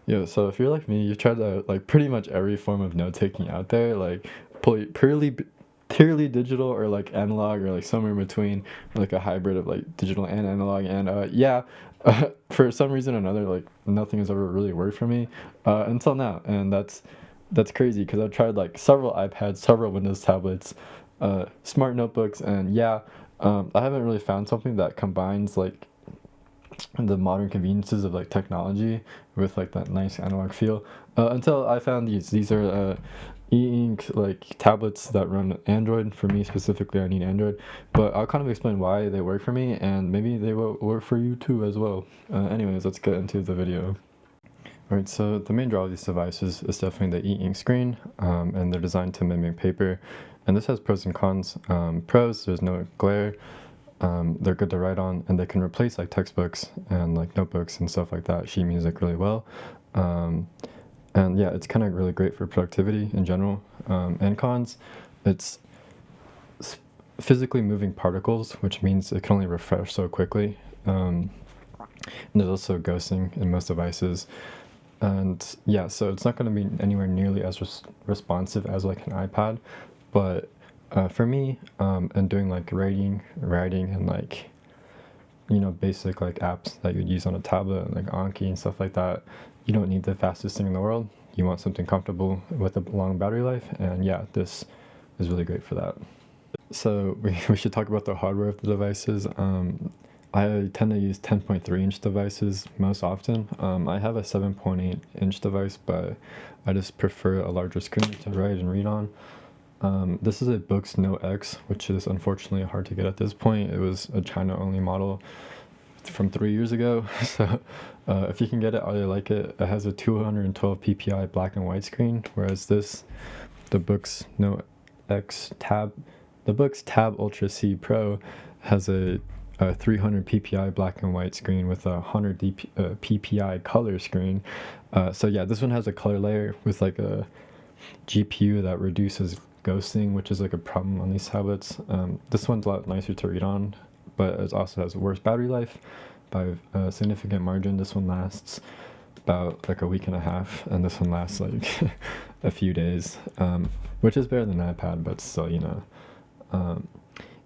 Yeah, so if you're like me, you've tried like pretty much every form of note taking out there, like purely digital or like analog or like somewhere in between, or like a hybrid of like digital and analog. And yeah, for some reason or another, like nothing has ever really worked for me until now, and that's crazy because I've tried like several iPads, several Windows tablets, smart notebooks, and yeah, I haven't really found something that combines like the modern conveniences of like technology with like that nice analog feel until I found these. These are e-ink like tablets that run Android. For me specifically, I need Android, but I'll kind of explain why they work for me and maybe they will work for you too as well. Anyways, let's get into the video. Alright, so the main draw of these devices is definitely the e-ink screen, and they're designed to mimic paper. And this has pros and cons. Pros, there's no glare, they're good to write on, and they can replace like textbooks and like notebooks and stuff like that, sheet music really well. Um, and yeah, it's kind of really great for productivity in general. And cons, it's s- physically moving particles, which means it can only refresh so quickly. And there's also ghosting in most devices. And yeah, so it's not going to be anywhere nearly as responsive as like an iPad, but for me, and doing like writing, and like basic like apps that you'd use on a tablet, like Anki and stuff like that, you don't need the fastest thing in the world. You want something comfortable with a long battery life, and yeah, this is really great for that. So we should talk about the hardware of the devices. I tend to use 10.3-inch devices most often. I have a 7.8-inch device, but I just prefer a larger screen to write and read on. This is a boox Note X, which is unfortunately hard to get at this point. It was a China-only model from 3 years ago, so if you can get it, I really like it. It has a 212 ppi black and white screen, whereas the boox Note X Tab, the boox Tab Ultra C Pro has a 300 ppi black and white screen with a 100 ppi color screen. So yeah, this one has a color layer with like a GPU that reduces ghosting, which is like a problem on these tablets. This one's a lot nicer to read on, but it also has worse battery life by a significant margin. This one lasts about like a week and a half, and this one lasts like a few days, which is better than an iPad, but still, Um,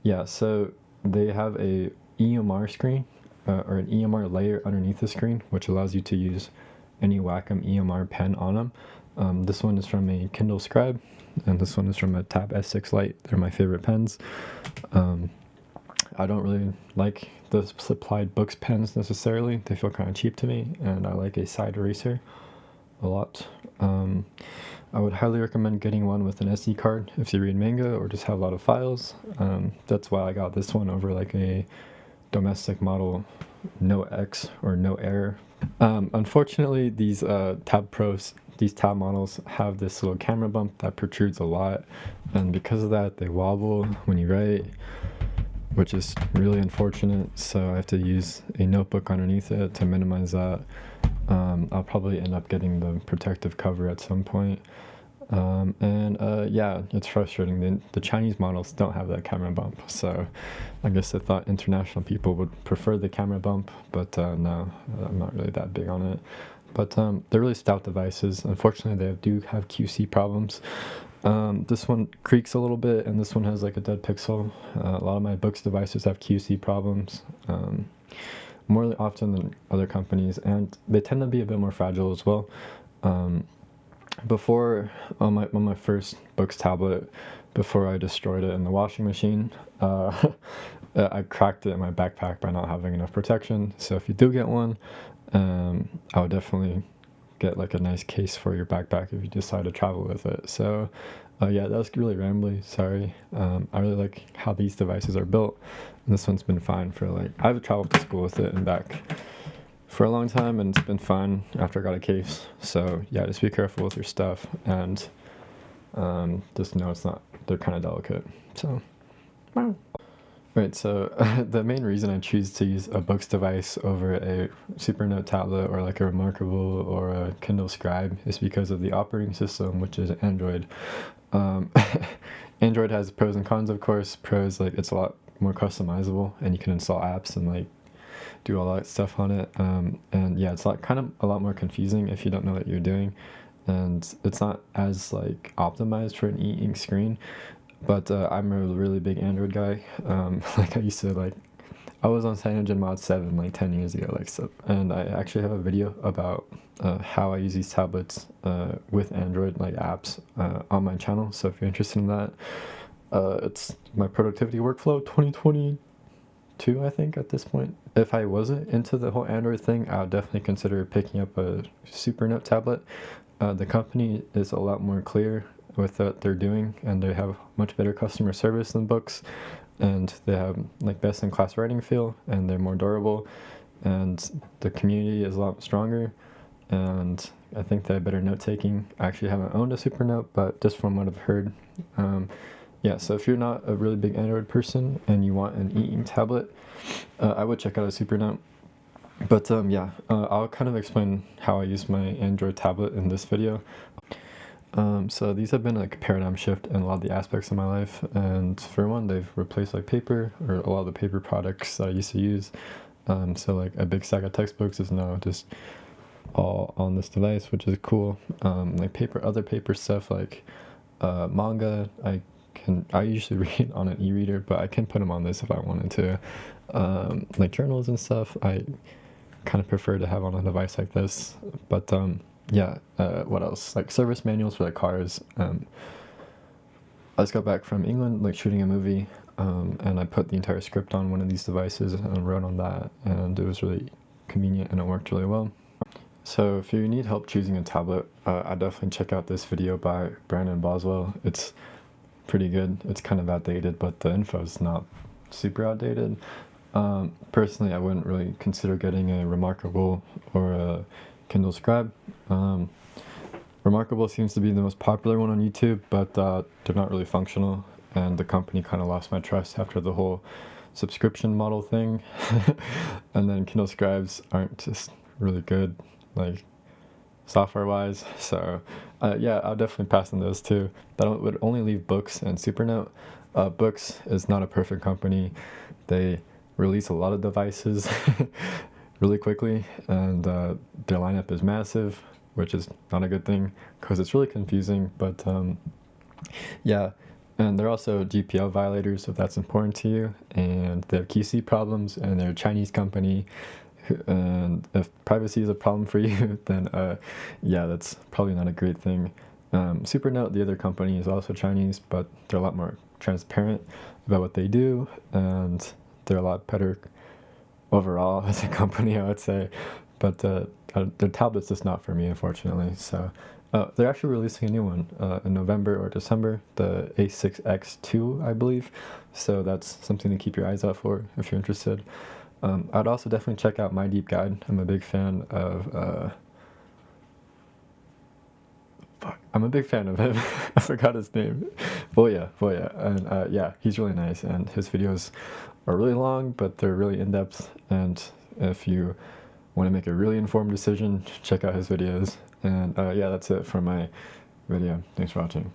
yeah, so they have a EMR screen, or an EMR layer underneath the screen, which allows you to use any Wacom EMR pen on them. This one is from a Kindle Scribe, and this one is from a Tab S6 Lite. They're my favorite pens. I don't really like the supplied books pens necessarily. They feel kind of cheap to me, and I like a side eraser a lot. I would highly recommend getting one with an SD card if you read manga or just have a lot of files. That's why I got this one over like a domestic model Note X or Note Air. Unfortunately, these tab models have this little camera bump that protrudes a lot, and because of that, they wobble when you write, which is really unfortunate. So I have to use a notebook underneath it to minimize that. I'll probably end up getting the protective cover at some point. Yeah, it's frustrating. The Chinese models don't have that camera bump, so I guess I thought international people would prefer the camera bump, but no, I'm not really that big on it. But they're really stout devices. Unfortunately, they do have QC problems. This one creaks a little bit, and this one has like a dead pixel. A lot of my books devices have QC problems. More often than other companies, and they tend to be a bit more fragile as well. Before on my first books tablet, before I destroyed it in the washing machine, I cracked it in my backpack by not having enough protection. So if you do get one, I would definitely get like a nice case for your backpack if you decide to travel with it. So yeah, that was really rambly. Sorry. I really like how these devices are built. And this one's been fine for like I've traveled to school with it and back for a long time, and it's been fine after I got a case. So yeah, just be careful with your stuff, and just know it's not. They're kind of delicate. So. Wow. Right, so the main reason I choose to use a books device over a supernote tablet or like a Remarkable or a Kindle Scribe is because of the operating system, which is Android. Um, Android has pros and cons, of course. Pros, like it's a lot more customizable, and you can install apps and like do all that stuff on it. And yeah, it's like kind of a lot more confusing if you don't know what you're doing, and it's not as like optimized for an e-ink screen. But I'm a really big Android guy. Like I used to like I was on CyanogenMod 7 like 10 years ago, like so, and I actually have a video about how I use these tablets with Android like apps on my channel. So if you're interested in that, it's my productivity workflow 2022, I think, at this point. If I wasn't into the whole Android thing, I would definitely consider picking up a supernote tablet. The company is a lot more clear with what they're doing, and they have much better customer service than boox, and they have like best in class writing feel, and they're more durable, and the community is a lot stronger, and I think they have better note taking. I actually haven't owned a supernote, but just from what I've heard, yeah, so if you're not a really big Android person and you want an e-ink tablet, I would check out a supernote. But yeah, I'll kind of explain how I use my Android tablet in this video. So these have been like a paradigm shift in a lot of the aspects of my life, and for one, they've replaced like paper, or a lot of the paper products that I used to use. So like a big stack of textbooks is now just all on this device, which is cool. Like other paper stuff like manga, I usually read on an e-reader, but I can put them on this if I wanted to. Like journals and stuff, I kind of prefer to have on a device like this. But yeah, what else? Like service manuals for the cars. I just got back from England, like shooting a movie, and I put the entire script on one of these devices and wrote on that, and it was really convenient and it worked really well. So if you need help choosing a tablet, I definitely check out this video by Brandon Boswell. It's pretty good. It's kind of outdated, but the info is not super outdated. Personally, I wouldn't really consider getting a Remarkable or a Kindle Scribe. Remarkable seems to be the most popular one on YouTube, but they're not really functional, and the company kind of lost my trust after the whole subscription model thing. And then Kindle Scribes aren't just really good, like software wise. So yeah, I'll definitely pass on those two. That would only leave boox and supernote. Boox is not a perfect company. They release a lot of devices really quickly, and their lineup is massive, which is not a good thing because it's really confusing. But yeah, and they're also GPL violators if that's important to you, and they have QC problems, and they're a Chinese company. And if privacy is a problem for you, then yeah, that's probably not a great thing. Supernote, the other company, is also Chinese, but they're a lot more transparent about what they do, and they're a lot better overall as a company, I would say. But the tablet's just not for me, unfortunately. So they're actually releasing a new one in November or December, the A6X2, I believe. So that's something to keep your eyes out for if you're interested. I'd also definitely check out My Deep Guide. I'm a big fan of I'm a big fan of him. I forgot his name. Voya. And yeah, he's really nice, and his videos are really long, but they're really in-depth, and if you want to make a really informed decision, check out his videos. And yeah, that's it for my video. Thanks for watching.